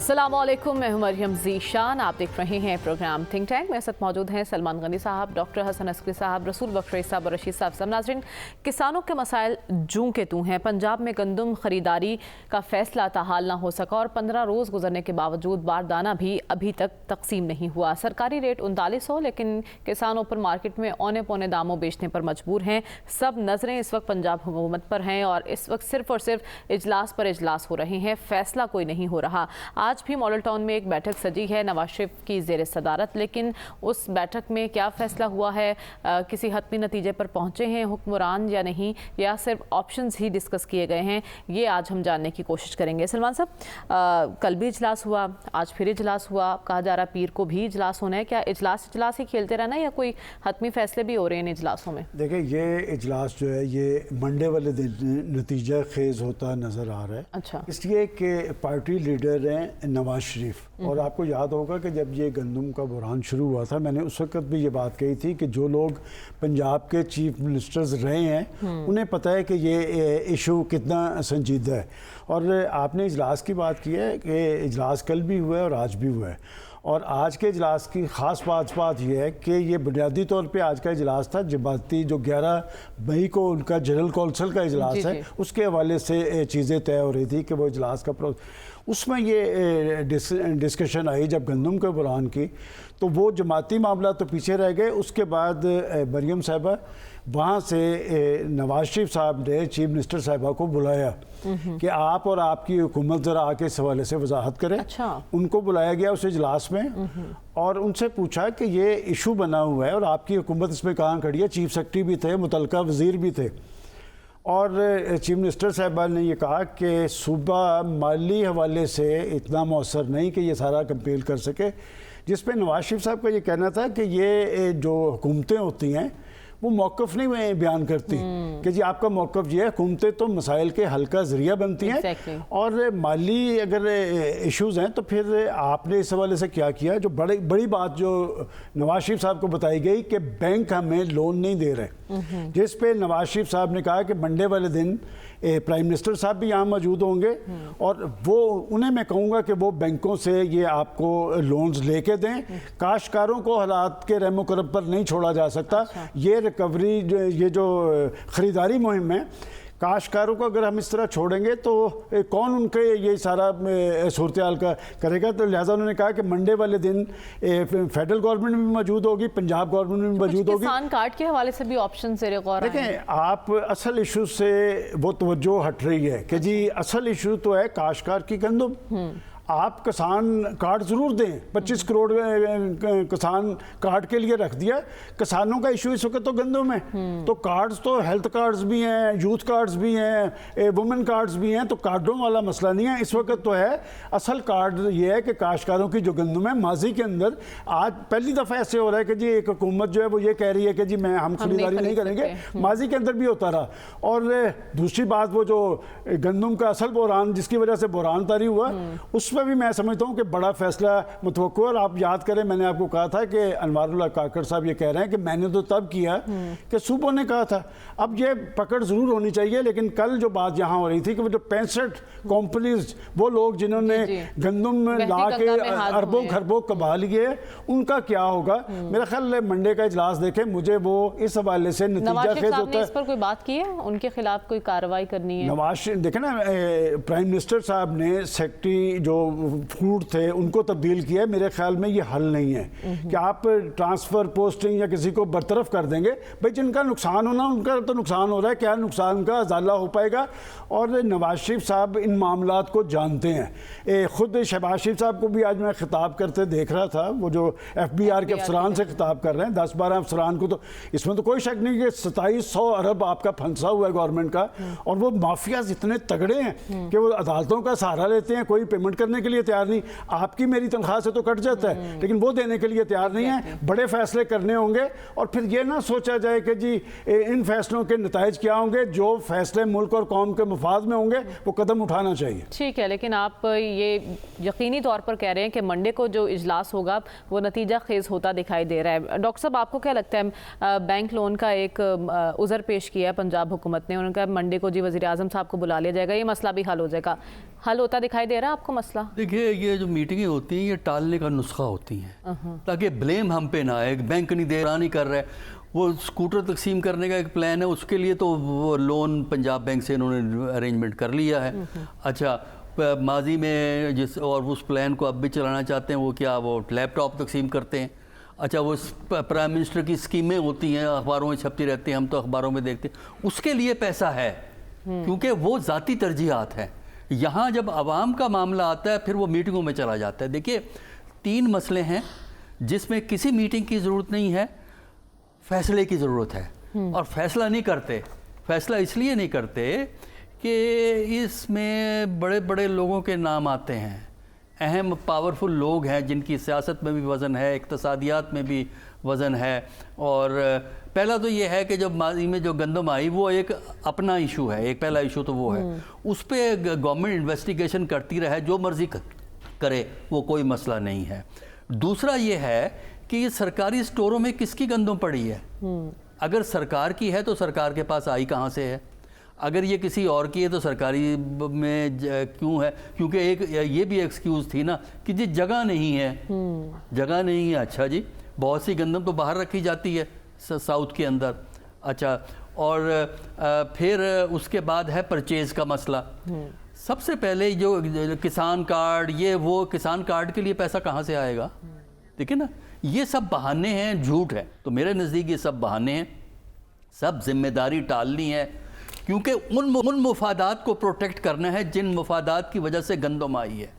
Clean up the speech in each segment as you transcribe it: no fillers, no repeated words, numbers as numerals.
अस्सलामुअलैकुम, मैं हूं मरियम ज़ीशान। आप देख रहे हैं प्रोग्राम थिंक टैंक। मेरे साथ मौजूद हैं सलमान गनी साहब, डॉक्टर हसन अस्करी साहब, रसूल बख्श रईस साहब और रशीद साहब। सब नाज़रीन, किसानों के मसाइल जूं के तूं हैं। पंजाब में गंदम खरीदारी का फैसला ताहाल ना हो सका और 15 रोज़ गुजरने के बावजूद बारदाना भी अभी तक तकसीम नहीं हुआ। सरकारी रेट 3900, लेकिन किसानों पर मार्केट में औने पौने दामों बेचने पर मजबूर हैं। सब नज़रें इस वक्त पंजाब हुकूमत पर हैं और इस वक्त सिर्फ और सिर्फ इजलास पर इजलास हो रहे हैं, फैसला कोई नहीं हो रहा। आज भी मॉडल टाउन में एक बैठक सजी है नवाज शरीफ की ज़ेर सदारत, लेकिन उस बैठक में क्या फैसला हुआ है, किसी हतमी नतीजे पर पहुंचे हैं हुक्मरान या नहीं, या सिर्फ ऑप्शंस ही डिस्कस किए गए हैं, ये आज हम जानने की कोशिश करेंगे। सलमान साहब, कल भी इजलास हुआ, आज फिर इजलास हुआ, कहा जा रहा पीर को भी इजलास होना है। क्या इजलास ही खेलते रहना है या कोई हतमी फैसले भी हो रहे हैं इन इजलासों में? देखिए, ये इजलास जो है ये मंडे वाले दिन नतीजा खेज होता नज़र आ रहा है। अच्छा। इसलिए कि पार्टी लीडर हैं नवाज शरीफ, और आपको याद होगा कि जब ये गंदम का बुरहान शुरू हुआ था, मैंने उस वक्त भी ये बात कही थी कि जो लोग पंजाब के चीफ मिनिस्टर्स रहे हैं उन्हें पता है कि ये इशू कितना संजीदा है। और आपने इजलास की बात की है कि इजलास कल भी हुआ है और आज भी हुआ है, और आज के इजलास की ख़ास बात यह है कि ये बुनियादी तौर पे आज का इजलास था जमाती जो 11 मई को उनका जनरल कौंसिल का इजलास है, उसके हवाले से चीज़ें तय हो रही थी कि वो इजलास का उसमें ये डिस्कशन आई जब गंदम के बुरहान की, तो वो जमाती मामला तो पीछे रह गए। उसके बाद मरियम साहिबा वहाँ से नवाज शरीफ साहब ने चीफ मिनिस्टर साहिबा को बुलाया कि आप और आपकी हुकूमत ज़रा आके इस हवाले से वजाहत करें। अच्छा। उनको बुलाया गया उस इजलास में और उनसे पूछा कि ये इशू बना हुआ है और आपकी हुकूमत इसमें कहाँ खड़ी है। चीफ सेक्रेटरी भी थे, मुतलका वज़ीर भी थे, और चीफ मिनिस्टर साहबा ने ये कहा कि सूबा माली हवाले से इतना मौसर नहीं कि ये सारा कंपेल कर सके, जिस पे नवाज शरीफ साहब का ये कहना था कि ये जो हुकूमतें होती हैं वो मौक़िफ़ नहीं बयान करती कि जी आपका मौक़िफ़ ये है। हुकूमतें तो मसाइल के हल का ज़रिया बनती हैं, और माली अगर इश्यूज़ हैं तो फिर आपने इस हवाले से क्या किया। जो बड़ी बात जो नवाज शरीफ साहब को बताई गई कि बैंक हमें लोन नहीं दे रहे, जिस पे नवाज शरीफ साहब ने कहा कि मंडे वाले दिन प्राइम मिनिस्टर साहब भी यहाँ मौजूद होंगे और वो उन्हें मैं कहूँगा कि वो बैंकों से ये आपको लोन्स लेके दें। काश्तकारों को हालात के रहमो करम पर नहीं छोड़ा जा सकता। अच्छा। ये रिकवरी ये जो ख़रीदारी मुहिम है, काश्तकारों को अगर हम इस तरह छोड़ेंगे तो कौन उनके ये सारा सूरत हाल का करेगा। तो लिहाजा उन्होंने कहा कि मंडे वाले दिन फेडरल गवर्नमेंट भी मौजूद होगी, पंजाब गवर्नमेंट भी मौजूद होगी। किसान कार्ड के हवाले से भी ऑप्शन से देखें, आप असल इशू से वो तवज्जो हट रही है कि जी असल इशू तो है काश्तकार की गंदम। आप किसान कार्ड ज़रूर दें, 25 करोड़ किसान कार्ड के लिए रख दिया। किसानों का इशू इस वक्त तो गंदम है, तो कार्ड्स तो हेल्थ कार्ड्स भी हैं, यूथ कार्ड्स भी हैं, वुमेन कार्ड्स भी हैं, तो कार्डों वाला मसला नहीं है इस वक्त तो है। असल कार्ड ये है कि काश्तकारों की जो गंदम है, माजी के अंदर आज पहली दफ़ा ऐसे हो रहा है कि जी एक हुकूमत जो है वो ये कह रही है कि जी हम खरीदारी नहीं करेंगे। माजी के अंदर भी होता रहा। और दूसरी बात, वो जो गंदम का असल बुरहान जिसकी वजह से बुरहान तारी हुआ, उस पर भी मैं समझता हूँ कि बड़ा फैसला मुतवक्को। और आप याद करें, मैंने आपको कहा था कि अनवारुल्लाह काकड़ साहब ये कह रहे हैं कि मैंने तो तब किया कि सूबों ने कहा था। अब ये पकड़ ज़रूर होनी चाहिए, लेकिन कल जो बात यहाँ हो रही थी कि वो जो 65 कंपनीज, वो लोग जिन्होंने गंदम ला के अरबों खरबों कमा लिए, उनका क्या होगा। मेरा ख्याल मंडे का इजलास देखें, मुझे वो इस हवाले से नतीजा खेज होता है। इस पर कोई बात की है, उनके खिलाफ कोई कार्रवाई करनी है? नवाज देखें ना, प्राइम मिनिस्टर साहब ने सेक्रेटरी जो फूड थे उनको तब्दील किया। मेरे ख्याल में ये हल नहीं है कि आप ट्रांसफ़र पोस्टिंग या किसी को बरतरफ कर देंगे। भाई जिनका नुकसान होना उनका तो नुकसान हो रहा है, क्या नुकसान का अजाला हो पाएगा। और नवाज शरीफ साहब इन मामलात को जानते हैं। ख़ुद शहबाज शरीफ साहब को भी आज मैं खिताब करते देख रहा था, वो जो FBR के अफसरान से खिताब कर रहे हैं, 10-12 अफसरान को, तो इसमें तो कोई शक नहीं कि 2700 अरब आपका फंसा हुआ है गवर्नमेंट का, और वो माफियाज इतने तगड़े हैं कि वो अदालतों का सहारा लेते हैं, कोई पेमेंट करने के लिए तैयार नहीं। आपकी मेरी तनख्वाह से तो कट जाता है, लेकिन वो देने के लिए तैयार नहीं है। बड़े फैसले करने होंगे, और फिर ये ना सोचा जाए कि जी इन फैसलों के नताइज क्या होंगे। जो फैसले मुल्क और कौम के मफाद में होंगे वो कदम उठाना चाहिए। ठीक है, लेकिन आप ये यकीनी तौर पर कह रहे हैं कि मंडे को जो इजलास होगा वो नतीजा खेज होता दिखाई दे रहा है। डॉक्टर साहब, आपको क्या लगता है, बैंक लोन का एक उज़र पेश किया है पंजाब हुकूमत ने, उन्होंने कहा मंडे को जी वज़ीर आज़म साहब को बुला लिया जाएगा, ये मसला भी हल हो जाएगा। हल होता दिखाई दे रहा है आपको मसला? देखिए, ये जो मीटिंगें होती हैं ये टालने का नुस्खा होती हैं ताकि ब्लेम हम पे ना आए। बैंक नहीं दे रहा, नहीं कर रहा है। वो स्कूटर तकसीम करने का एक प्लान है, उसके लिए तो वो लोन पंजाब बैंक से इन्होंने अरेंजमेंट कर लिया है। अच्छा, माजी में जिस और उस प्लान को अब भी चलाना चाहते हैं, वो क्या वो लैपटॉप तकसीम करते हैं। अच्छा, वो प्राइम मिनिस्टर की स्कीमें होती हैं, अखबारों में छपती रहती हैं, हम तो अखबारों में देखते हैं, उसके लिए पैसा है क्योंकि वो ज़ाती तरजीहात है। यहाँ जब आवाम का मामला आता है फिर वो मीटिंगों में चला जाता है। देखिए, 3 मसले हैं जिसमें किसी मीटिंग की ज़रूरत नहीं है, फैसले की ज़रूरत है। और फैसला नहीं करते, फैसला इसलिए नहीं करते कि इसमें बड़े बड़े लोगों के नाम आते हैं, अहम पावरफुल लोग हैं जिनकी सियासत में भी वज़न है, इक़्तिसादियात में भी वज़न है। और पहला तो ये है कि जब माजी में जो गंदम आई वो एक अपना इशू है, एक पहला इशू तो वो है, उस पर गवर्नमेंट इन्वेस्टिगेशन करती रहे, जो मर्ज़ी करे, वो कोई मसला नहीं है। दूसरा ये है कि ये सरकारी स्टोरों में किसकी गंदम पड़ी है? अगर सरकार की है तो सरकार के पास आई कहाँ से है? अगर ये किसी और की है तो सरकारी में क्यों है? क्योंकि एक ये भी एक्सक्यूज़ थी ना कि जी जगह नहीं है, जगह नहीं है। अच्छा जी, बहुत सी गंदम तो बाहर रखी जाती है साउथ के अंदर। अच्छा, और फिर उसके बाद है परचेज़ का मसला। सबसे पहले जो किसान कार्ड, ये वो किसान कार्ड के लिए पैसा कहाँ से आएगा? देखिए ना, ये सब बहाने हैं, झूठ है। तो मेरे नज़दीक ये सब बहाने हैं, सब जिम्मेदारी टालनी है, क्योंकि उन मुफादात को प्रोटेक्ट करना है जिन मुफादात की वजह से गंदम आई है।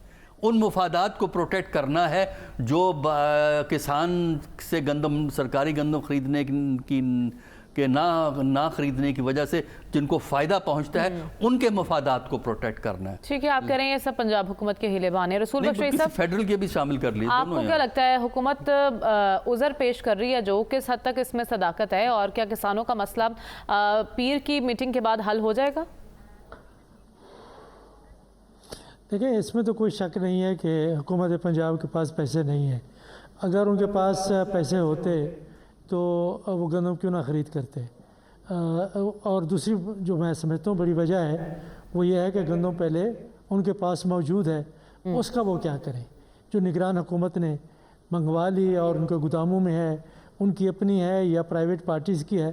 उन मुफादात को प्रोटेक्ट करना है जो किसान से गंदम, सरकारी गंदम खरीदने के ना खरीदने की वजह से जिनको फ़ायदा पहुंचता है, उनके मुफादात को प्रोटेक्ट करना है। ठीक है, आप कह रहे हैं ये सब पंजाब हुकूमत के हीले बहाने। रसूल बख्श साहब, फेडरल के भी शामिल कर लिए। आपको क्या लगता है, हुकूमत उज़र पेश कर रही है जो, किस हद तक इसमें सदाकत है, और क्या किसानों का मसला पीर की मीटिंग के बाद हल हो जाएगा? देखिए, इसमें तो कोई शक नहीं है कि हुकूमत पंजाब के पास पैसे नहीं हैं। अगर उनके पास पैसे होते तो वो गंदम क्यों ना ख़रीद करते। और दूसरी जो मैं समझता हूँ बड़ी वजह है वो ये है कि गंदम पहले उनके पास मौजूद है, उसका वो क्या करें। जो निगरान हुकूमत ने मंगवा ली और उनके गोदामों में है, उनकी अपनी है या प्राइवेट पार्टीज़ की है,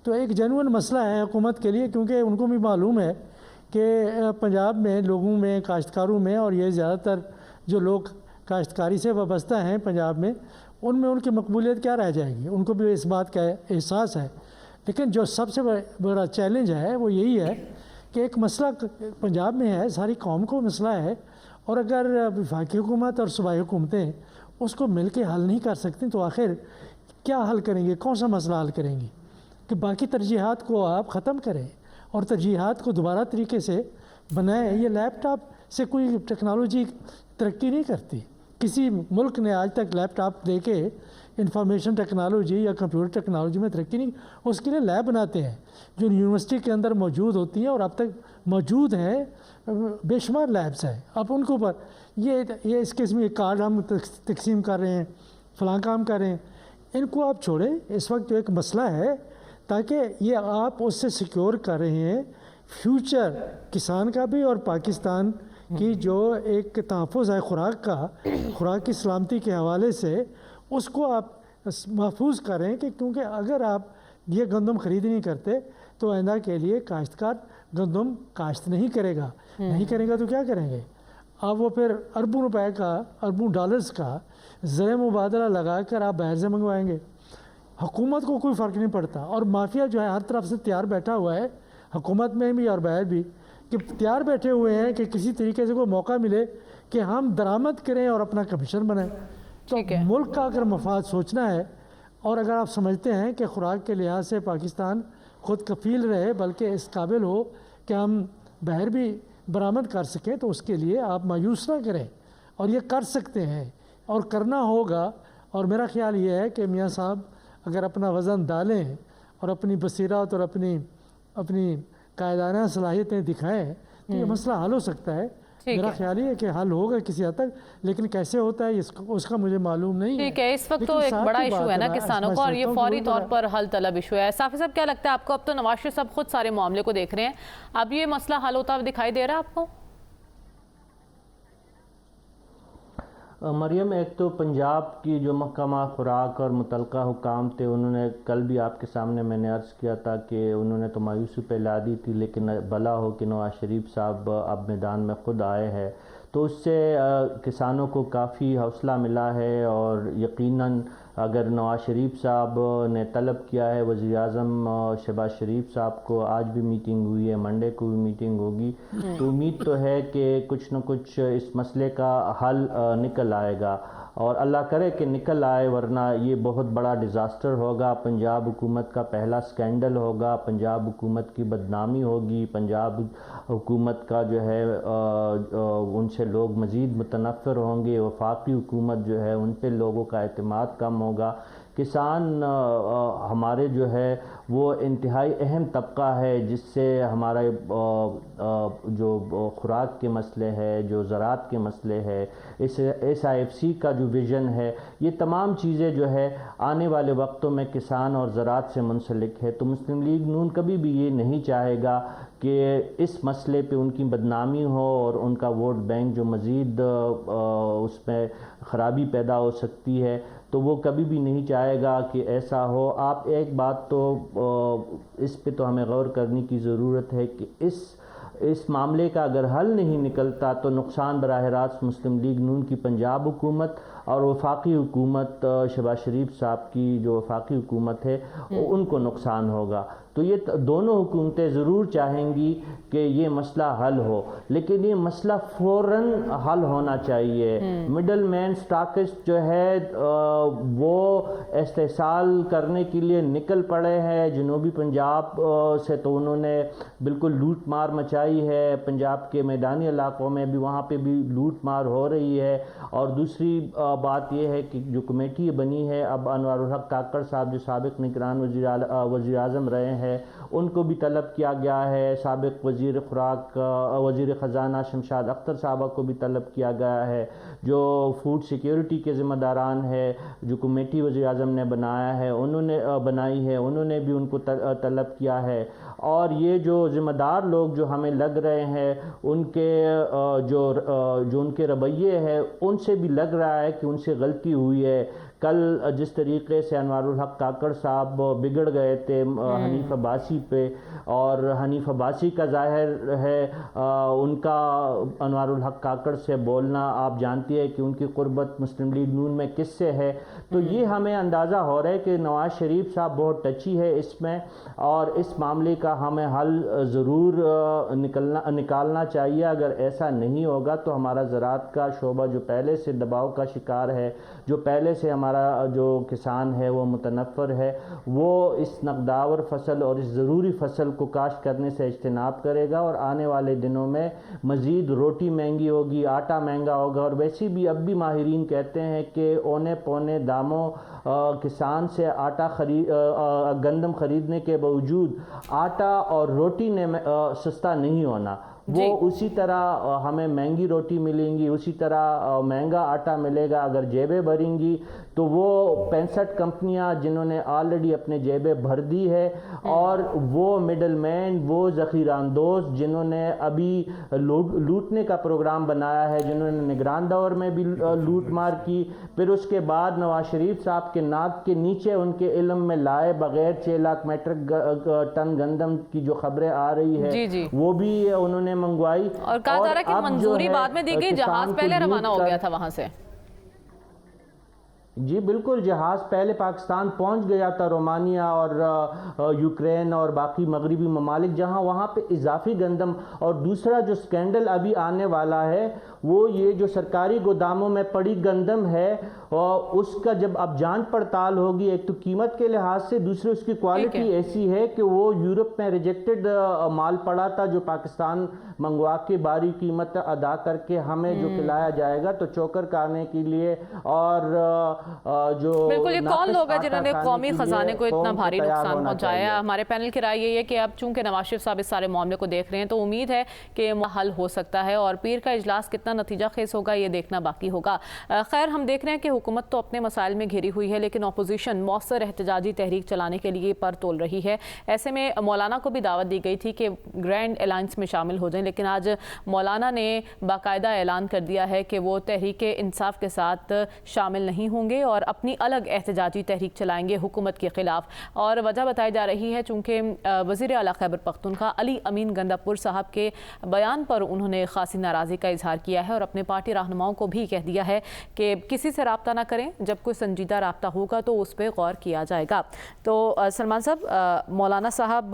तो एक जेन्युइन मसला है हुकूमत के लिए, क्योंकि उनको भी मालूम है कि पंजाब में लोगों में, काश्तकारों में, और ये ज़्यादातर जो लोग काश्तकारी से वाबस्ता हैं पंजाब में, उनमें उनकी मकबूलियत क्या रह जाएगी। उनको भी इस बात का एहसास है। लेकिन जो सबसे बड़ा चैलेंज है वो यही है कि एक मसला पंजाब में है, सारी कौम को मसला है, और अगर वफाकी हुकूमत और सूबाई हुकूमतें उसको मिल के हल नहीं कर सकती तो आखिर क्या हल करेंगे, कौन सा मसला हल करेंगी? कि बाकी तरजीहात को आप ख़त्म करें और तरजीहात को दोबारा तरीके से बनाएं। ये लैपटॉप से कोई टेक्नोलॉजी तरक्की नहीं करती। किसी मुल्क ने आज तक लैपटॉप दे के इंफॉर्मेशन टेक्नोलॉजी या कंप्यूटर टेक्नोलॉजी में तरक्की नहीं। उसके लिए लैब बनाते हैं जो यूनिवर्सिटी के अंदर मौजूद होती हैं, और अब तक मौजूद हैं, बेशुमार लैब्स हैं। अब उनके ऊपर ये इस किस्म के कार्ड हम तकसीम कर रहे हैं, फलां काम कर रहे हैं, इनको आप छोड़ें। इस वक्त एक मसला है, ताकि ये आप उससे सिक्योर कर रहे हैं फ्यूचर किसान का भी और पाकिस्तान की जो एक तहफ़्फ़ुज़ है खुराक का, खुराक की सलामती के हवाले से, उसको आप महफूज करें। कि क्योंकि अगर आप ये गंदम ख़रीद नहीं करते तो आइंदा के लिए काश्तकार गंदम काश्त नहीं करेगा। नहीं करेगा तो क्या करेंगे? अब वो फिर अरबों रुपए का, अरबों डॉलर्स का ज़र मुबादला लगा कर आप बाहर से मंगवाएंगे। हुकूमत को कोई फ़र्क नहीं पड़ता, और माफिया जो है हर तरफ से तैयार बैठा हुआ है, हुकूमत में भी और बाहर भी, कि तैयार बैठे हुए हैं कि किसी तरीके से कोई मौका मिले कि हम दरामद करें और अपना कमीशन बनाएं। तो मुल्क का अगर मफाद सोचना है, और अगर आप समझते हैं कि खुराक के लिहाज से पाकिस्तान ख़ुद कफ़ील रहे, बल्कि इस काबिल हो कि हम बाहर भी बरामद कर सकें, तो उसके लिए आप मायूस ना करें, और ये कर सकते हैं और करना होगा। और मेरा ख्याल ये है कि मियाँ साहब अगर अपना वज़न डालें और अपनी बसीरत और अपनी कायदाना सलाहियतें दिखाएं, तो ये मसला हल हो सकता है। मेरा ख्याल है कि हल होगा किसी हद तक, लेकिन कैसे होता है उसका मुझे मालूम नहीं है। ठीक है, इस वक्त तो एक बड़ा इशू है ना किसानों का, और ये फौरी तौर पर हल तलब इशू है। साफ़ी साहब, क्या लगता है आपको? अब तो नवाज शरीफ साहब खुद सारे मामले को देख रहे हैं, अब ये मसला हल होता हुआ दिखाई दे रहा है आपको? مریم، ایک تو پنجاب کی جو محکمہ خوراک اور متعلقہ حکام تھے، انہوں نے کل بھی آپ کے سامنے میں نے عرض کیا تھا کہ انہوں نے تو مایوسی پھیلا دی تھی، لیکن بھلا ہو کہ نواز شریف صاحب اب میدان میں خود آئے ہیں، تو اس سے کسانوں کو کافی حوصلہ ملا ہے، اور یقیناً اگر نواز شریف صاحب نے طلب کیا ہے وزیر اعظم شہباز شریف صاحب کو، آج بھی میٹنگ ہوئی ہے، منڈے کو بھی میٹنگ ہوگی، تو امید تو ہے کہ کچھ نہ کچھ اس مسئلے کا حل نکل آئے گا، اور اللہ کرے کہ نکل آئے، ورنہ یہ بہت بڑا ڈیزاسٹر ہوگا، پنجاب حکومت کا پہلا سکینڈل ہوگا، پنجاب حکومت کی بدنامی ہوگی، پنجاب حکومت کا جو ہے ان سے لوگ مزید متنفر ہوں گے، وفاقی حکومت جو ہے ان پہ لوگوں کا اعتماد کم ہوگا۔ کسان ہمارے جو ہے وہ انتہائی اہم طبقہ ہے، جس سے ہمارا جو خوراک کے مسئلے ہے، جو زراعت کے مسئلے ہے، SIFC کا جو ویژن ہے، یہ تمام چیزیں جو ہے آنے والے وقتوں میں کسان اور زراعت سے منسلک ہے، تو مسلم لیگ نون کبھی بھی یہ نہیں چاہے گا کہ اس مسئلے پہ ان کی بدنامی ہو اور ان کا ووٹ بینک جو مزید اس میں خرابی پیدا ہو سکتی ہے، تو وہ کبھی بھی نہیں چاہے گا کہ ایسا ہو۔ آپ ایک بات تو اس پہ تو ہمیں غور کرنے کی ضرورت ہے کہ اس معاملے کا اگر حل نہیں نکلتا تو نقصان براہ راست مسلم لیگ نون کی پنجاب حکومت اور وفاقی حکومت شہباز شریف صاحب کی جو وفاقی حکومت ہے ان کو نقصان ہوگا۔ تو یہ دونوں حکومتیں ضرور چاہیں گی کہ یہ مسئلہ حل ہو، لیکن یہ مسئلہ فوراً حل ہونا چاہیے۔ مڈل مین سٹاکسٹ جو ہے وہ استحصال کرنے کے لیے نکل پڑے ہیں جنوبی پنجاب سے، تو انہوں نے بالکل لوٹ مار مچائی ہے، پنجاب کے میدانی علاقوں میں بھی وہاں پہ بھی لوٹ مار ہو رہی ہے۔ اور دوسری بات یہ ہے کہ جو کمیٹی بنی ہے، اب انوار الحق کاکڑ صاحب جو سابق نگران وزیر اعظم رہے ہیں، ان کو بھی طلب کیا گیا ہے، سابق وزیر خوراک وزیر خزانہ شمشاد اختر صاحبہ کو بھی طلب کیا گیا ہے، جو فوڈ سیکیورٹی کے ذمہ داران ہے، جو کمیٹی وزیر اعظم نے بنائی ہے، انہوں نے بھی ان کو طلب کیا ہے۔ اور یہ جو ذمہ دار لوگ جو ہمیں لگ رہے ہیں، ان کے جو ان کے رویے ہیں، ان سے بھی لگ رہا ہے کہ ان سے غلطی ہوئی ہے۔ کل جس طریقے سے انوار الحق کاکڑ صاحب بگڑ گئے تھے حنیف عباسی پہ، اور حنیف عباسی کا ظاہر ہے ان کا انوار الحق کاکڑ سے بولنا، آپ جانتی ہے کہ ان کی قربت مسلم لیگ نون میں کس سے ہے، تو یہ ہمیں اندازہ ہو رہا ہے کہ نواز شریف صاحب بہت ٹچی ہے اس میں، اور اس معاملے کا ہمیں حل ضرور نکالنا چاہیے۔ اگر ایسا نہیں ہوگا تو ہمارا زراعت کا شعبہ جو پہلے سے دباؤ کا شکار ہے، جو پہلے سے ہمارا جو کسان ہے وہ متنفر ہے، وہ اس نقداور فصل اور اس ضروری فصل کو کاشت کرنے سے اجتناب کرے گا، اور آنے والے دنوں میں مزید روٹی مہنگی ہوگی، آٹا مہنگا ہوگا، اور ویسے بھی اب بھی ماہرین کہتے ہیں کہ اونے پونے داموں کسان سے گندم خریدنے کے باوجود آٹا اور روٹی نے سستا نہیں ہونا، وہ اسی طرح ہمیں مہنگی روٹی ملیں گی، اسی طرح مہنگا آٹا ملے گا۔ اگر جیبیں بھریں گی تو وہ 65 کمپنیاں جنہوں نے آلریڈی اپنے جیبیں بھر دی ہے، اور وہ مڈل مین، وہ ذخیرہ اندوز جنہوں نے ابھی لوٹنے کا پروگرام بنایا ہے، جنہوں نے نگران دور میں بھی لوٹ مار کی، پھر اس کے بعد نواز شریف صاحب کے ناک کے نیچے ان کے علم میں لائے بغیر 6 لاکھ میٹرک ٹن گندم کی جو خبریں آ رہی ہے وہ بھی انہوں نے منگوائی، اور کہا جا رہا ہے کہ منظوری بعد میں دی گئی، جہاز پہلے روانہ ہو گیا تھا وہاں سے۔ جی بالکل، جہاز پہلے پاکستان پہنچ گیا تھا، رومانیہ اور یوکرین اور باقی مغربی ممالک، جہاں وہاں پہ اضافی گندم۔ اور دوسرا جو سکینڈل ابھی آنے والا ہے وہ یہ جو سرکاری گوداموں میں پڑی گندم ہے، اور اس کا جب اب جانچ پڑتال ہوگی، ایک تو قیمت کے لحاظ سے، دوسرے اس کی کوالٹی ایسی ہے کہ وہ یورپ میں ریجیکٹڈ مال پڑا تھا، جو پاکستان منگوا کے باری قیمت ادا کر کے ہمیں جو کھلایا جائے گا، تو چوکر کھانے کے لیے اور جو بالکل یہ کون لوگ ہیں جنہوں نے قومی خزانے کو اتنا بھاری نقصان پہنچایا؟ ہمارے پینل کی رائے یہ ہے کہ اب چونکہ نواز شریف صاحب اس سارے معاملے کو دیکھ رہے ہیں تو امید ہے کہ حل ہو سکتا ہے، اور پیر کا اجلاس کتنا कितना नतीजा खेज होगा ये देखना बाकी होगा। खैर, हम देख रहे हैं कि हुकूमत तो अपने मसाइल में घिरी हुई है, लेकिन अपोजिशन मौसर एहतजाजी तहरीक चलाने के लिए पर तोल रही है। ऐसे में मौलाना को भी दावत दी गई थी कि ग्रैंड अलायंस में शामिल हो जाएं, लेकिन आज मौलाना ने बाकायदा ऐलान कर दिया है कि वो तहरीक इंसाफ के साथ शामिल नहीं होंगे और अपनी अलग एहतजाजी तहरीक चलाएंगे हुकूमत के खिलाफ। और वजह बताई जा रही है चूँकि वज़ीर आला खैबर पख्तूनख्वा अली अमीन गंडापुर साहब के बयान पर उन्होंने खासी नाराज़गी का इजहार किया है और अपने पार्टी रहनुमाओं को भी कह दिया है कि किसी से रब्ता ना करें, जब कोई संजीदा रब्ता होगा तो उस पर गौर किया जाएगा। तो सलमान साहब, मौलाना साहब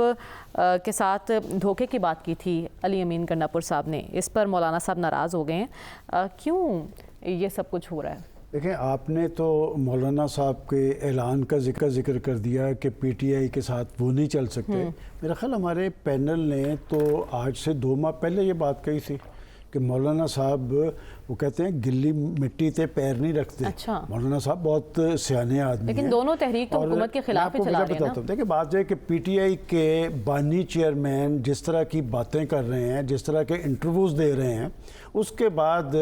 के साथ धोखे की बात की थी अली अमीन गंडापुर साहब ने, इस पर मौलाना साहब नाराज़ हो गए हैं, क्यों ये सब कुछ हो रहा है? देखें, आपने तो मौलाना साहब के ऐलान का जिक्र कर दिया कि पीटीआई के साथ वो नहीं चल सकते। मेरा ख्याल हमारे पैनल ने तो आज से 2 माह पहले ये बात कही थी कि मौलाना साहब, वो कहते हैं गिल्ली मिट्टी ते पैर नहीं रखते। अच्छा। मौलाना साहब बहुत सियाने आदमी लेकिन हैं। दोनों तहरीक तो हुकूमत के खिलाफ ही चला रहे हैं ना। देखिए, बात है कि पीटीआई के बानी चेयरमैन जिस तरह की बातें कर रहे हैं, जिस तरह के इंटरव्यूज़ दे रहे हैं, उसके बाद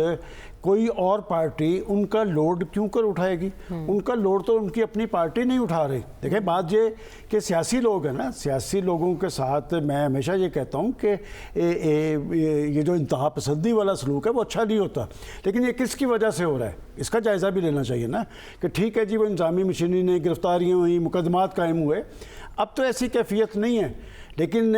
कोई और पार्टी उनका लोड क्यों कर उठाएगी? उनका लोड तो उनकी अपनी पार्टी नहीं उठा रही। देखिए, बात ये कि सियासी लोग हैं ना, सियासी लोगों के साथ मैं हमेशा ये कहता हूँ कि ये जो इंतहा पसंदी वाला सलूक है वो अच्छा नहीं होता, लेकिन ये किसकी वजह से हो रहा है इसका जायज़ा भी लेना चाहिए ना। कि ठीक है जी, वो इंतजामी मशीनरी ने गिरफ्तारियाँ हुई, मुकदमात कायम हुए, अब तो ऐसी कैफियत नहीं है, लेकिन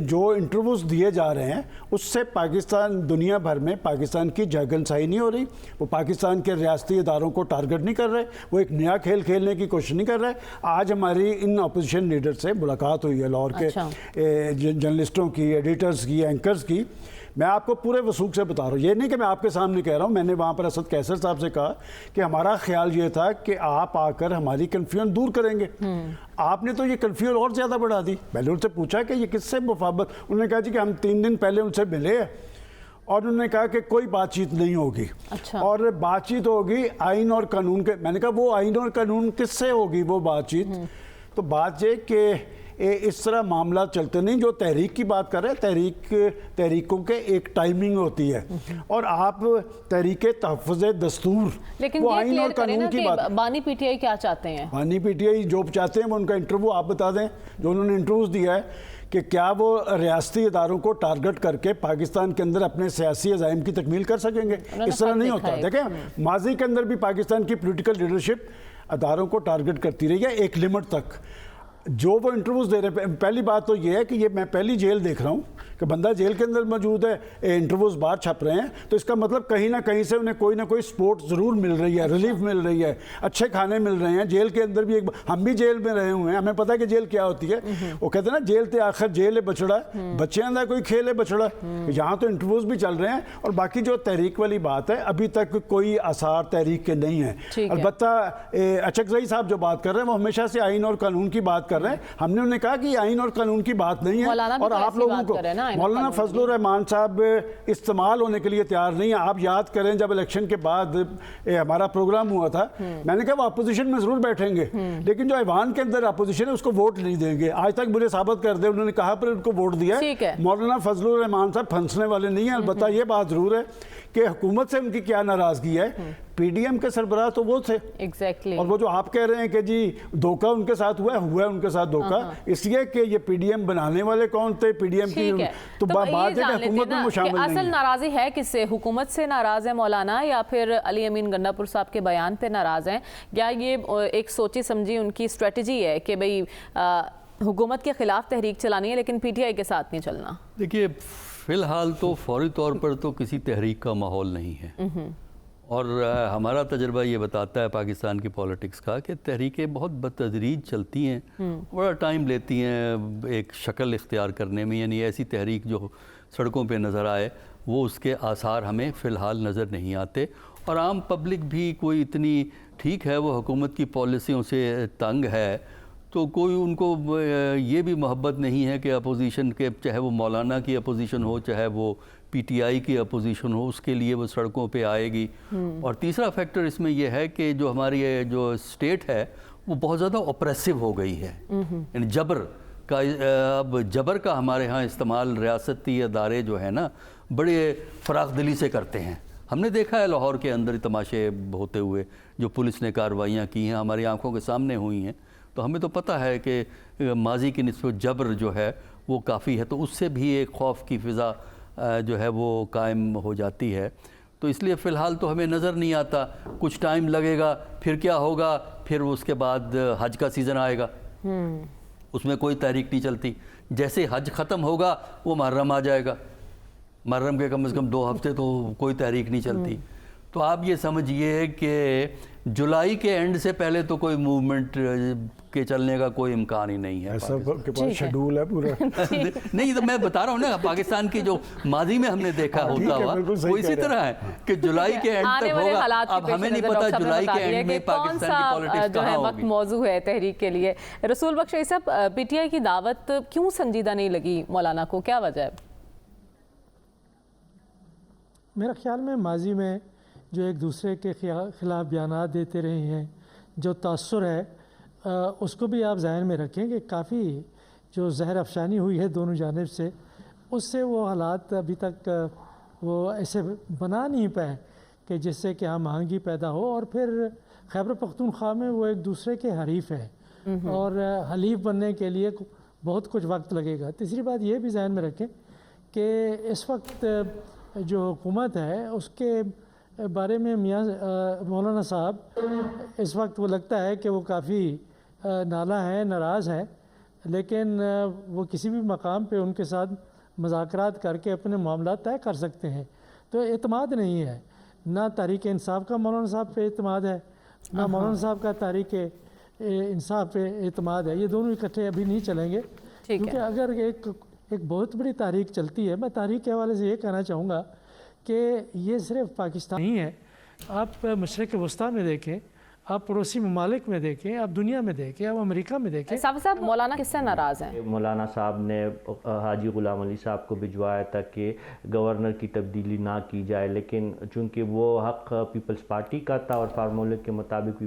जो इंटरव्यूज़ दिए जा रहे हैं उससे पाकिस्तान, दुनिया भर में पाकिस्तान की जगनसाई नहीं हो रही। वो पाकिस्तान के रियासती इदारों को टारगेट नहीं कर रहे, वो एक नया खेल खेलने की कोशिश नहीं कर रहे। आज हमारी इन अपोजिशन लीडर से मुलाकात हुई है लाहौर के जर्नलिस्टों की, एडिटर्स की, एंकर्स की। मैं आपको पूरे वसूख से बता रहा हूँ, ये नहीं कि मैं आपके सामने कह रहा हूँ। मैंने वहाँ पर असद कैसर साहब से कहा कि हमारा ख्याल ये था कि आप आकर हमारी कन्फ्यूजन दूर करेंगे। आपने तो ये कन्फ्यूजन और ज़्यादा बढ़ा दी। मैंने उनसे पूछा कि ये किससे मुफाबत, उन्होंने कहा जी कि हम 3 दिन पहले उनसे मिले और उन्होंने कहा कि कोई बातचीत नहीं होगी। अच्छा। और बातचीत होगी आइन और कानून के। मैंने कहा वो आइन और कानून किससे होगी वो बातचीत? तो बात ये कि इस तरह मामला चलते नहीं। जो तहरीक की बात कर रहे हैं, तहरीकों के एक टाइमिंग होती है और आप तहरीक तहफ़्फ़ुज़ दस्तूर, लेकिन वो ये आइन और क्लियर करें ना कानून की बात। कि बानी पीटीआई क्या चाहते हैं? बानी पीटीआई जो चाहते हैं वो उनका इंटरव्यू आप बता दें, जो उन्होंने इंटरव्यूज़ दिया है कि क्या वो रियासती इदारों को टारगेट करके पाकिस्तान के अंदर अपने सियासी अज़ाइम की तकमील कर सकेंगे। इस तरह नहीं होता। देखें, माजी के अंदर भी पाकिस्तान की पोलिटिकल लीडरशिप अदारों को टारगेट करती रही है एक लिमिट तक। जो वो इंटरव्यूज़ दे रहे हैं, पहली बात तो ये है कि ये मैं पहली जेल देख रहा हूँ कि बंदा जेल के अंदर मौजूद है, इंटरव्यूज़ बाहर छप रहे हैं, तो इसका मतलब कहीं ना कहीं से उन्हें कोई ना कोई सपोर्ट ज़रूर मिल रही है, रिलीफ मिल रही है, अच्छे खाने मिल रहे हैं। जेल के अंदर भी हम भी जेल में रहे हुए हैं, हमें पता है कि जेल क्या होती है। वो कहते हैं ना, जेल ते आखिर जेल है बछड़ा, बच्चे अंदर कोई खेल है बछड़ा। यहाँ तो इंटरव्यूज़ भी चल रहे हैं और बाकी जो तहरीक वाली बात है, अभी तक कोई आसार तहरीक के नहीं है। अलबत्ता अचकज़ई साहब जो बात कर रहे हैं वो हमेशा से आइन और कानून की बात कर रहे हैं। हमने उन्हें कहा कि आइन और कानून की बात नहीं है और आप लोगों को मौलाना फजलुर रहमान साहब इस्तेमाल होने के लिए तैयार नहीं है। आप याद करें, जब इलेक्शन के बाद हमारा प्रोग्राम हुआ था, मैंने कहा वो अपोजिशन में जरूर बैठेंगे, लेकिन जो ऐवान के अंदर अपोजिशन है उसको वोट नहीं देंगे। आज तक मुझे साबित कर दे उन्होंने कहा पर उनको वोट दिया। मौलाना फजलुर रहमान साहब फंसने वाले नहीं है। अलबत्ता ये बात जरूर है कि हुकूमत से उनकी क्या नाराजगी है। पीडीएम के सरबराह तो वो थे। एग्जैक्टली। और वो जो आप कह रहे हैं कि जी धोखा उनके साथ हुआ है उनके साथ धोखा, इसलिए कि ये पीडीएम बनाने वाले कौन थे, पीडीएम की तो बात है कि हुकूमत में शामिल नहीं है। असल नाराजी है किससे? हुकूमत से नाराज है मौलाना, या फिर अली अमीन गंडापुर साहब के बयान पे नाराज हैं, या ये एक सोची समझी उनकी स्ट्रेटजी है कि भाई हुकूमत के खिलाफ तहरीक चलानी है लेकिन पीटीआई के साथ नहीं चलना? देखिए, फिलहाल तो फौरी तौर पर तो किसी तहरीक का माहौल नहीं है और हमारा तजर्बा ये बताता है पाकिस्तान की पॉलिटिक्स का कि तहरीकें बहुत बतदरीज चलती हैं, बड़ा टाइम लेती हैं एक शक्ल इख्तियार करने में। यानी ऐसी तहरीक जो सड़कों पे नज़र आए वो उसके आसार हमें फ़िलहाल नज़र नहीं आते। और आम पब्लिक भी कोई इतनी, ठीक है वो हुकूमत की पॉलिसियों से तंग है, तो कोई उनको ये भी मोहब्बत नहीं है कि अपोजिशन के, चाहे वो मौलाना की अपोजिशन हो चाहे वो पीटीआई की अपोजिशन हो, उसके लिए वो सड़कों पे आएगी। और तीसरा फैक्टर इसमें यह है कि जो हमारी जो स्टेट है वो बहुत ज़्यादा ऑप्रेसिव हो गई है। यानी जबर का, अब जबर का हमारे यहाँ इस्तेमाल रियासती अदारे जो है ना बड़े फ़राख दिली से करते हैं। ہم نے دیکھا ہے لاہور کے اندر تماشے ہوتے ہوئے جو پولیس نے کارروائیاں کی ہیں ہماری آنکھوں کے سامنے ہوئی ہیں، تو ہمیں تو پتہ ہے کہ ماضی کی نسبت جبر جو ہے وہ کافی ہے، تو اس سے بھی ایک خوف کی فضا جو ہے وہ قائم ہو جاتی ہے۔ تو اس لیے فی الحال تو ہمیں نظر نہیں آتا، کچھ ٹائم لگے گا، پھر کیا ہوگا، پھر اس کے بعد حج کا سیزن آئے گا، اس میں کوئی تحریک نہیں چلتی۔ جیسے حج ختم ہوگا وہ محرم آ جائے گا، محرم کے کم از کم 2 ہفتے تو کوئی تحریک نہیں چلتی۔ تو آپ یہ سمجھیے کہ جولائی کے اینڈ سے پہلے تو کوئی موومنٹ کے چلنے کا کوئی امکان ہی نہیں ہے۔ ایسا کے پاس شیڈول ہے پورا؟ نہیں، تو میں بتا رہا ہوں نا، پاکستان کی جو ماضی میں ہم نے دیکھا ہوتا ہوا وہ اسی طرح ہے کہ جولائی کے اینڈ تک ہوگا۔ اب ہمیں نہیں پتا جولائی کے اینڈ میں پاکستان کی پالیٹکس کہاں ہوگی۔ موضوع ہے تحریک کے لیے۔ رسول بخش صاحب، پی ٹی آئی کی دعوت کیوں سنجیدہ نہیں لگی مولانا کو، کیا وجہ ہے؟ میرا خیال میں ماضی میں جو ایک دوسرے کے خلاف بیانات دیتے رہے ہیں، جو تاثر ہے اس کو بھی آپ ذہن میں رکھیں کہ کافی جو زہر افشانی ہوئی ہے دونوں جانب سے، اس سے وہ حالات ابھی تک وہ ایسے بنا نہیں پائے کہ جس سے کہ ہم آہنگی پیدا ہو، اور پھر خیبر پختونخوا میں وہ ایک دوسرے کے حریف ہیں اور حلیف بننے کے لیے بہت کچھ وقت لگے گا۔ تیسری بات یہ بھی ذہن میں رکھیں کہ اس وقت جو حکومت ہے اس کے بارے میں میاں مولانا صاحب اس وقت وہ لگتا ہے کہ وہ کافی نالاں ہیں، ناراض ہیں، لیکن وہ کسی بھی مقام پہ ان کے ساتھ مذاکرات کر کے اپنے معاملات طے کر سکتے ہیں۔ تو اعتماد نہیں ہے، نہ تحریک انصاف کا مولانا صاحب پہ اعتماد ہے، نہ مولانا صاحب کا تحریک انصاف پہ اعتماد ہے۔ یہ دونوں اکٹھے ابھی نہیں چلیں گے، کیونکہ اگر ایک بہت بڑی تحریک چلتی ہے، میں تحریک کے حوالے سے یہ کہنا چاہوں گا کہ یہ صرف پاکستان نہیں ہے، آپ مشرق وسطیٰ میں دیکھیں، آپ پڑوسی ممالک میں دیکھیں، آپ دنیا میں دیکھیں، آپ امریکہ میں دیکھیں۔ صاحب مولانا کس سے ناراض ہیں؟ مولانا صاحب نے حاجی غلام علی صاحب کو بھجوایا تھا کہ گورنر کی تبدیلی نہ کی جائے، لیکن چونکہ وہ حق پیپلز پارٹی کا تھا اور فارمولے کے مطابق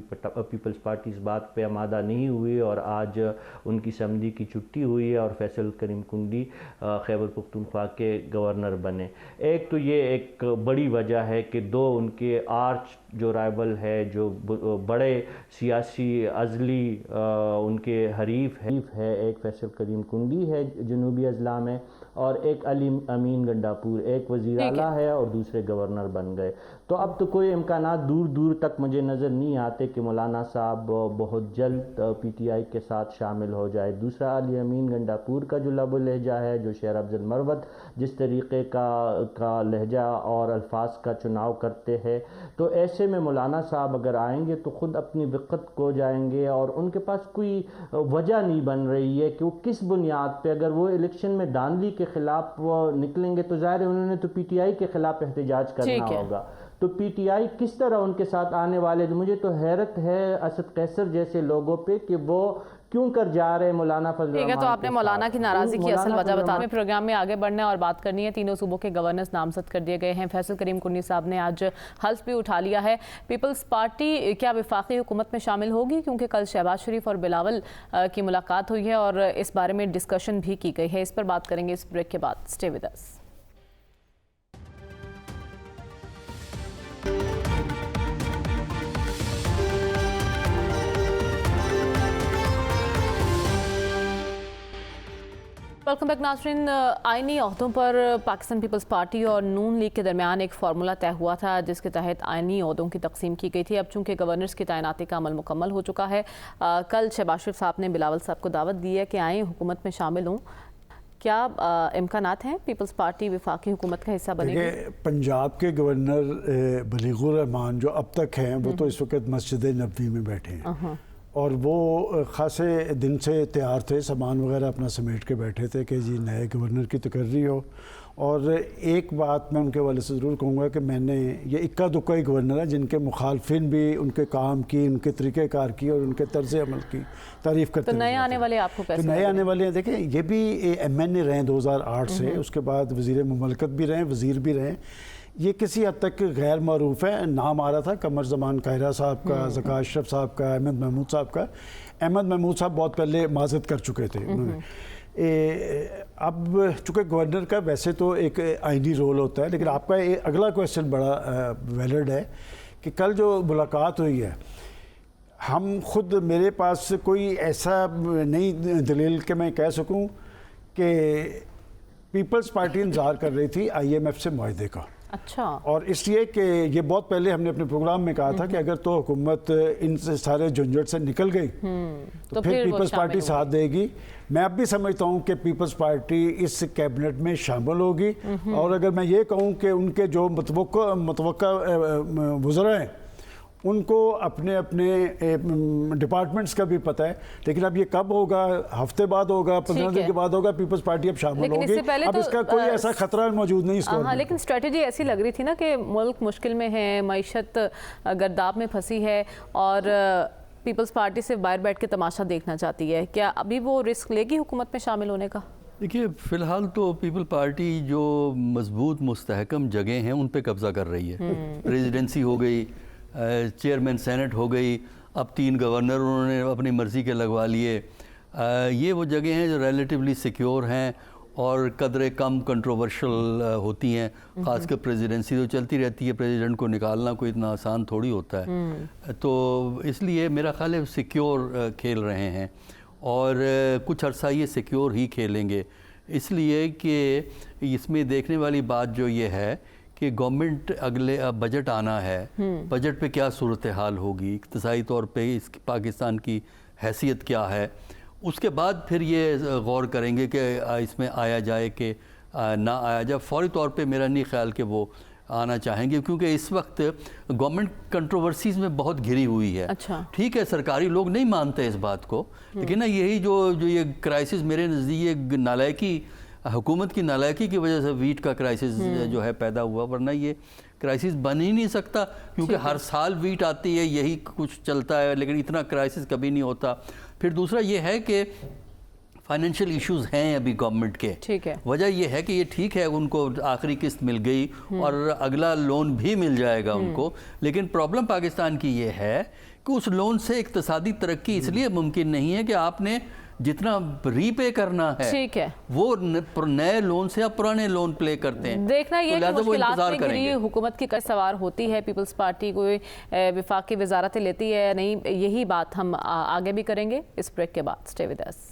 پیپلز پارٹی اس بات پہ آمادہ نہیں ہوئی، اور آج ان کی اسمبلی کی چھٹی ہوئی ہے اور فیصل کریم کنڈی خیبر پختونخوا کے گورنر بنے۔ ایک تو یہ ایک بڑی وجہ ہے کہ دو ان کے آرچ جو رائبل ہے، جو بڑے سیاسی عزلی ان کے حریف ہے، ایک فیصل کریم کنڈی ہے جنوبی اضلاع میں، اور ایک علی امین گنڈاپور، ایک وزیر اعلیٰ ہے اور دوسرے گورنر بن گئے۔ تو اب تو کوئی امکانات دور دور تک مجھے نظر نہیں آتے کہ مولانا صاحب بہت جلد پی ٹی آئی کے ساتھ شامل ہو جائے۔ دوسرا علی امین گنڈاپور کا جو لب و لہجہ ہے، جو شیر افضل مروت جس طریقے کا لہجہ اور الفاظ کا چناؤ کرتے ہیں، تو ایسے میں مولانا صاحب اگر آئیں گے تو خود اپنی وقت کو جائیں گے، اور ان کے پاس کوئی وجہ نہیں بن رہی ہے کہ وہ کس بنیاد پہ، اگر وہ الیکشن میں دانلی کے خلاف وہ نکلیں گے تو ظاہر ہے انہوں نے تو پی ٹی آئی کے خلاف احتجاج کرنا ہوگا، تو پی ٹی آئی کس طرح ان کے ساتھ آنے والے۔ مجھے تو حیرت ہے اسد قیصر جیسے لوگوں پہ کہ وہ کیوں کر جا رہے ہیں مولانا فضل الرحمان۔ ٹھیک ہے، تو آپ نے مولانا کی ناراضی کی اصل وجہ بتانے پروگرام میں آگے بڑھنا ہے اور بات کرنی ہے۔ تینوں صوبوں کے گورنرز نامزد کر دیے گئے ہیں۔ فیصل کریم کنڈی صاحب نے آج حلف بھی اٹھا لیا ہے۔ پیپلز پارٹی کیا وفاقی حکومت میں شامل ہوگی؟ کیونکہ کل شہباز شریف اور بلاول کی ملاقات ہوئی ہے اور اس بارے میں ڈسکشن بھی کی گئی ہے۔ اس پر بات کریں گے اس بریک کے بعد۔ Stay with us. Welcome back ناظرین۔ آئینی عہدوں پر پاکستان پیپلز پارٹی اور نون لیگ کے درمیان ایک فارمولہ طے ہوا تھا جس کے تحت آئینی عہدوں کی تقسیم کی گئی تھی۔ اب چونکہ گورنرز کی تعیناتی کا عمل مکمل ہو چکا ہے، کل شہباز شریف صاحب نے بلاول صاحب کو دعوت دی ہے کہ آئیں حکومت میں شامل ہوں۔ کیا امکانات ہیں پیپلز پارٹی وفاقی حکومت کا حصہ بنے گی؟ پنجاب کے گورنر بلیغ الرحمان جو اب تک ہیں وہ تو اس وقت مسجد نبوی میں بیٹھے ہیں، اور وہ خاصے دن سے تیار تھے، سامان وغیرہ اپنا سمیٹ کے بیٹھے تھے کہ جی نئے گورنر کی تقرری ہو۔ اور ایک بات میں ان کے والے سے ضرور کہوں گا کہ میں نے یہ اکا دکا ہی گورنر ہے جن کے مخالفین بھی ان کے کام کی، ان کے طریقہ کار کی اور ان کے طرز عمل کی تعریف کرتے ہیں۔ تو نئے آنے والے آپ کو کیسے؟ نئے آنے والے ہیں، دیکھیں یہ بھی ایم این اے رہے 2008 سے، اس کے بعد وزیر مملکت بھی رہے، وزیر بھی رہے۔ یہ کسی حد تک غیر معروف ہے۔ نام آ رہا تھا قمر زمان قاہرہ صاحب کا، ذکا اشرف صاحب کا، احمد محمود صاحب کا۔ احمد محمود صاحب بہت پہلے معذرت کر چکے تھے انہوں نے، اب چونکہ گورنر کا ویسے تو ایک آئینی رول ہوتا ہے، لیکن آپ کا اگلا کویشچن بڑا ویلڈ ہے کہ کل جو ملاقات ہوئی ہے، ہم خود میرے پاس کوئی ایسا نہیں دلیل کہ میں کہہ سکوں کہ پیپلز پارٹی انتظار کر رہی تھی آئی ایم ایف سے معاہدے کا. اچھا. اور اس لیے کہ یہ بہت پہلے ہم نے اپنے پروگرام میں کہا تھا کہ اگر تو حکومت ان سے سارے جھنجھٹ سے نکل گئی تو پھر پیپلز پارٹی ساتھ دے گی. میں اب بھی سمجھتا ہوں کہ پیپلز پارٹی اس کیبنٹ میں شامل ہوگی، اور اگر میں یہ کہوں کہ ان کے جو متوقع وزراء ہیں ان کو اپنے اپنے ڈپارٹمنٹس کا بھی پتہ ہے، لیکن اب یہ کب ہوگا، ہفتے بعد ہوگا، 15 دن کے بعد ہوگا، پیپلز پارٹی اب شامل ہوگی. اب اس کا کوئی ایسا خطرہ موجود نہیں اس کو. ہاں، لیکن اسٹریٹجی ایسی لگ رہی تھی نا کہ ملک مشکل میں ہے، معیشت گرداب میں پھنسی ہے اور پیپلز پارٹی سے باہر بیٹھ کے تماشا دیکھنا چاہتی ہے. کیا ابھی وہ رسک لے گی حکومت میں شامل ہونے کا؟ دیکھیے، فی الحال تو پیپل پارٹی جو مضبوط مستحکم جگہیں ہیں ان پہ قبضہ کر رہی ہے. ریزیڈنسی ہو گئی، چیئرمین سینٹ ہو گئی، اب 3 گورنر انہوں نے اپنی مرضی کے لگوا لیے. یہ وہ جگہیں ہیں جو ریلیٹیولی سیکیور ہیں اور قدرے کم کنٹروورشل ہوتی ہیں. خاص کر پریزیڈنسی تو چلتی رہتی ہے، پریزیڈنٹ کو نکالنا کوئی اتنا آسان تھوڑی ہوتا ہے. تو اس لیے میرا خیال ہے سیکیور کھیل رہے ہیں اور کچھ عرصہ یہ سیکیور ہی کھیلیں گے. اس لیے کہ اس میں دیکھنے والی بات جو یہ ہے کہ گورنمنٹ اگلے بجٹ آنا ہے، بجٹ پہ کیا صورتحال ہوگی، اقتصادی طور پہ اس پاکستان کی حیثیت کیا ہے. اس کے بعد پھر یہ غور کریں گے کہ اس میں آیا جائے کہ نہ آیا جائے. فوری طور پہ میرا نہیں خیال کہ وہ آنا چاہیں گے، کیونکہ اس وقت گورنمنٹ کنٹروورسیز میں بہت گھری ہوئی ہے. اچھا. ٹھیک ہے، سرکاری لوگ نہیں مانتے اس بات کو، لیکن نا یہی جو یہ کرائسس میرے نزدیک نالائکی، حکومت کی نالائکی کی وجہ سے ویٹ کا کرائسس جو ہے پیدا ہوا، ورنہ یہ کرائسس بن ہی نہیں سکتا، کیونکہ ہر سال ویٹ آتی ہے، یہی کچھ چلتا ہے، لیکن اتنا کرائسس کبھی نہیں ہوتا. پھر دوسرا یہ ہے کہ فائنینشیل ایشوز ہیں ابھی گورنمنٹ کے. ٹھیک ہے. وجہ یہ ہے کہ یہ ٹھیک ہے ان کو آخری قسط مل گئی اور اگلا لون بھی مل جائے گا ان کو، لیکن پرابلم پاکستان کی یہ ہے کہ اس لون سے اقتصادی ترقی اس لیے ممکن نہیں ہے کہ آپ نے جتنا ری پے کرنا ہے ٹھیک ہے وہ نئے لون سے آپ پرانے لون پلے کرتے ہیں. دیکھنا یہ کہ مشکلات میں کریں گری حکومت کی کئی سوار ہوتی ہے، پیپلز پارٹی کوئی وفاقی وزارتیں لیتی ہے نہیں، یہی بات ہم آگے بھی کریں گے اس بریک کے بعد. Stay with us.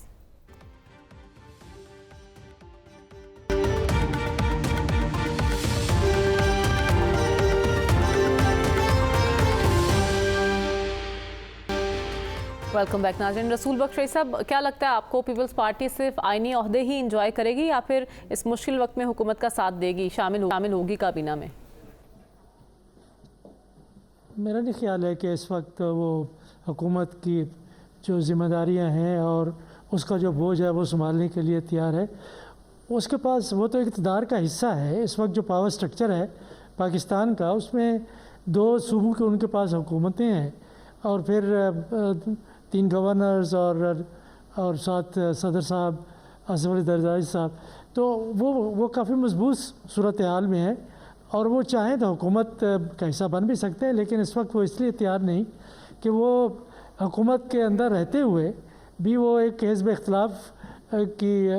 Welcome back ناظرین. رسول بخش صاحب، کیا لگتا ہے آپ کو پیپلز پارٹی صرف آئینی عہدے ہی انجوائے کرے گی یا پھر اس مشکل وقت میں حکومت کا ساتھ دے گی، شامل ہوگی کابینہ میں؟ میرا نہیں خیال ہے کہ اس وقت وہ حکومت کی جو ذمہ داریاں ہیں اور اس کا جو بوجھ ہے وہ سنبھالنے کے لیے تیار ہے. اس کے پاس وہ تو اقتدار کا حصہ ہے. اس وقت جو پاور سٹرکچر ہے پاکستان کا، اس میں 2 صوبوں کے ان کے پاس حکومتیں ہیں اور پھر 3 گورنرز اور ساتھ صدر صاحب آصف علی زرداری صاحب. تو وہ کافی مضبوط صورتحال میں ہے اور وہ چاہیں تو حکومت کا حصہ بن بھی سکتے ہیں، لیکن اس وقت وہ اس لیے تیار نہیں کہ وہ حکومت کے اندر رہتے ہوئے بھی وہ ایک حزب اختلاف کی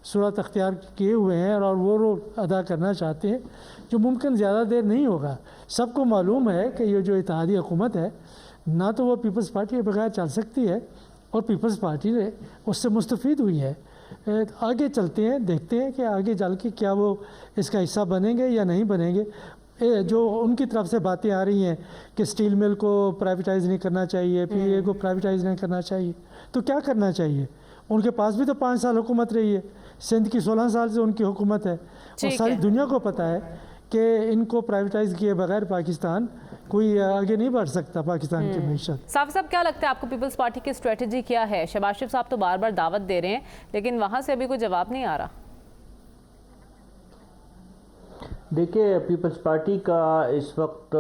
صورت اختیار کیے ہوئے ہیں اور وہ رول ادا کرنا چاہتے ہیں، جو ممکن زیادہ دیر نہیں ہوگا. سب کو معلوم ہے کہ یہ جو اتحادی حکومت ہے نہ تو وہ پیپلز پارٹی کے بغیر چل سکتی ہے اور پیپلز پارٹی نے اس سے مستفید ہوئی ہے. آگے چلتے ہیں، دیکھتے ہیں کہ آگے چل کے کیا وہ اس کا حصہ بنیں گے یا نہیں بنیں گے. جو ان کی طرف سے باتیں آ رہی ہیں کہ سٹیل مل کو پرائیویٹائز نہیں کرنا چاہیے، پی اے کو پرائیویٹائز نہیں کرنا چاہیے، تو کیا کرنا چاہیے؟ ان کے پاس بھی تو 5 سال حکومت رہی ہے. سندھ کی 16 سال سے ان کی حکومت ہے اور ساری دنیا کو پتہ ہے کہ ان کو پرائیویٹائز کیے بغیر پاکستان کوئی آگے نہیں بڑھ سکتا. پاکستان کی معیشت. صاحب کیا لگتا ہے آپ کو پیپلز پارٹی کی اسٹریٹجی کیا ہے؟ شہباز شریف صاحب تو بار بار دعوت دے رہے ہیں لیکن وہاں سے ابھی کوئی جواب نہیں آ رہا. دیکھیے، پیپلز پارٹی کا اس وقت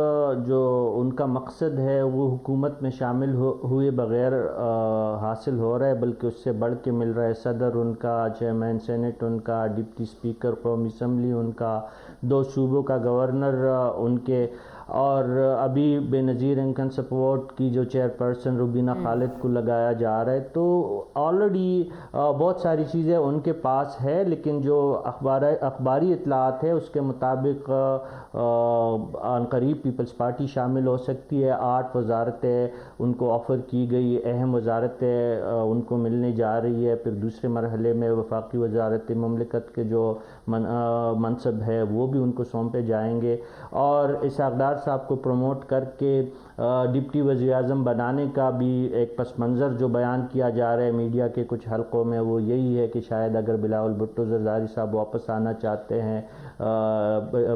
جو ان کا مقصد ہے وہ حکومت میں شامل ہوئے بغیر حاصل ہو رہا ہے، بلکہ اس سے بڑھ کے مل رہا ہے. صدر ان کا، چیئرمین سینٹ ان کا، ڈپٹی اسپیکر قومی اسمبلی ان کا، 2 صوبوں کا گورنر ان کے، اور ابھی بے نظیر انکم سپورٹ کی جو چیئرپرسن روبینہ خالد کو لگایا جا رہا ہے. تو آلریڈی بہت ساری چیزیں ان کے پاس ہے, لیکن جو اخباری اطلاعات ہے اس کے مطابق عنقریب پیپلز پارٹی شامل ہو سکتی ہے. 8 وزارتیں ان کو آفر کی گئی, اہم وزارتیں ان کو ملنے جا رہی ہے. پھر دوسرے مرحلے میں وفاقی وزارت مملکت کے جو منصب ہے وہ بھی ان کو سونپے جائیں گے, اور اسحاق ڈار صاحب کو پروموٹ کر کے ڈپٹی وزیر اعظم بنانے کا بھی ایک پس منظر جو بیان کیا جا رہا ہے میڈیا کے کچھ حلقوں میں وہ یہی ہے کہ شاید اگر بلاول بھٹو زرداری صاحب واپس آنا چاہتے ہیں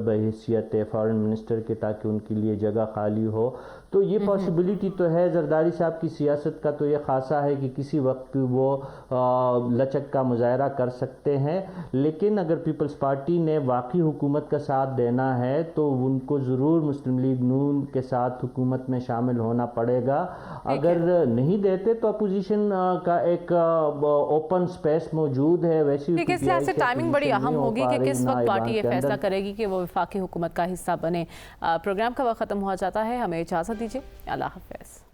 بحیثیت فارن منسٹر کے تاکہ ان کے لیے جگہ خالی ہو, تو یہ پاسبلٹی تو ہے. زرداری صاحب کی سیاست کا تو یہ خاصہ ہے کہ کسی وقت وہ لچک کا مظاہرہ کر سکتے ہیں, لیکن اگر پیپلز پارٹی نے واقعی حکومت کا ساتھ دینا ہے تو ان کو ضرور مسلم لیگ نون کے ساتھ حکومت میں شامل ہونا پڑے گا. اگر نہیں دیتے تو اپوزیشن کا ایک اوپن سپیس موجود ہے. ویسی اس لحاظ سے ٹائمنگ بڑی اہم ہوگی کہ کس وقت پارٹی یہ فیصلہ کرے گی کہ وہ وفاقی حکومت کا حصہ بنے. پروگرام کا وقت ختم ہوا جاتا ہے, ہمیں اجازت دیجیے, اللہ حافظ.